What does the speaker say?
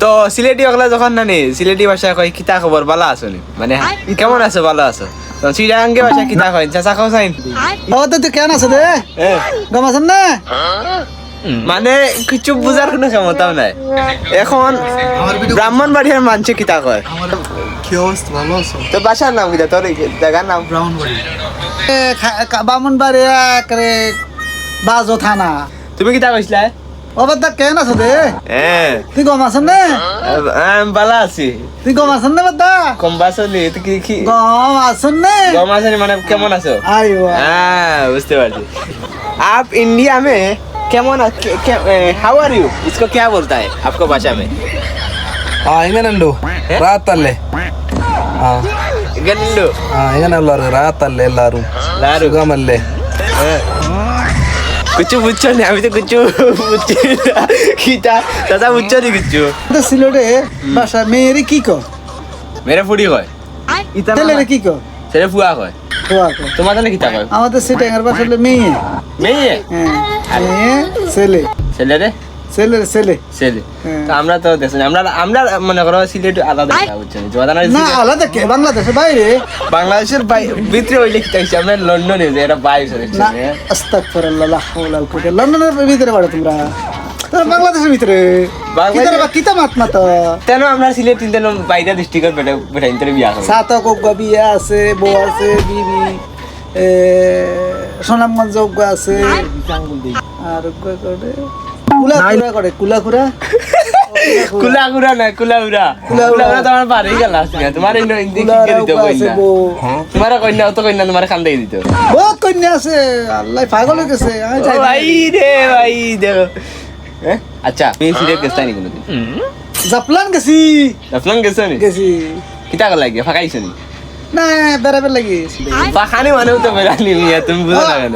তো সিলেটি ওগুলা যখন নানি সিলেটি ভাষায় কয় কিতা খবর ভালো আছো নি মানে কেমন আছো ভালো আছো তো চিরাঙ্গে ভাষায় কিতা কয় চাচা খাও চাইন ও তো কেন আছে রে গম আছেন না মানে কিছু বুঝার কোনো ক্ষমতাও নাই এখন ব্রাহ্মণবাড়িয়ার মানুষে কিতা কয় কি অবস্থা ভালো আছো তো বাসার নাম কিতা তোর জায়গার নাম বামুনবাড়ি করে বাজো থানা তুমি কিতা কইছিলা ও বাদা কেন আছে রে হ্যাঁ তুই গম আছেন না আমি ভালো আছি তুই গম আছেন না বাদা কম বাসনি তুই কি কি গম আছেন না গম আছেন মানে কেমন আছো আইও हाँ बुझते पारছি आप इंडिया में केमन हाउ आर यू इसको क्या बोलता है आपको भाषा में ಹಿಂಗೇನಂಡು ರಾತಲ್ಲೇ गनिंडो ಹಿಂಗನಲ್ಲಾರು ರಾತಲ್ಲೇ ಎಲ್ಲಾರು लारू ಸುಗಮಲ್ಲೇ कुछ पूछो नहीं अभी तो कुछ पूछे किता दादा पूछो नहीं कुछ তো সিলেটে ভাষা মেয়েরে কি কো मेरे फुड़ी কয় ছেলেরে কি কো ছেলে ফুয়া কয় খোয়া কো তোমাদের না কিতা কয় আমাদের সিটেঙ্গার ভাষা হলো মেয়ে মেয়ে হ্যাঁ মেয়ে ছেলে ছেলে রে ছেলে ছেলে ছেলে হ্যাঁ। তো আমরা তো দেশ আমরা মনে করো সিলেট আলাদা বুঝছেন জোয়াদানা না আলাদা কে বাংলাদেশের বাইরে বাংলাদেশের ভিতরে হইলে কি চাইছি আমরা লন্ডনে যে এটা বাইরে না আস্তাগফিরুল্লাহ লা হাওলা ওয়ালা কুওয়াতা লন্ডনের ভিতরে বাড়ো তোমরা তোমরা বাংলাদেশের ভিতরে বাংলাদেশ- কিতা মাত মাত তেন আমরা সিলেট তিনজন বাইরে ডিস্ট্রিক্টের বেটা ইন্টারে বিয়া করব সাত কোগা বিয়া আছে বউ আছে বিবি সোনামগঞ্জ উগা আছে আর উগা করে কুলা কুরা কুলাগুরা না কুলাউরা কুলাউরা তোমার বাড়ি গেল আজকে তোমার ইনো হিন্দি কি দিতে কইনা তোমার কইনা তো কইনা তোমার খান্দাই দিত বহুত কন্যা আছে আল্লাহ পাগল হয়ে গেছে আমি যাই না। ভাই দেখো আচ্ছা তুমি সিলেট গেছাই নি কোনদিন জাপলান গেছি আপনার গেছো নি গেছি কিতা কল লাগে ফাঁকাইছো নি না বেড়াবের লাগি ফাঁকানি মানেও তো বেড়ানি মিয়া তুমি বুঝো না কেন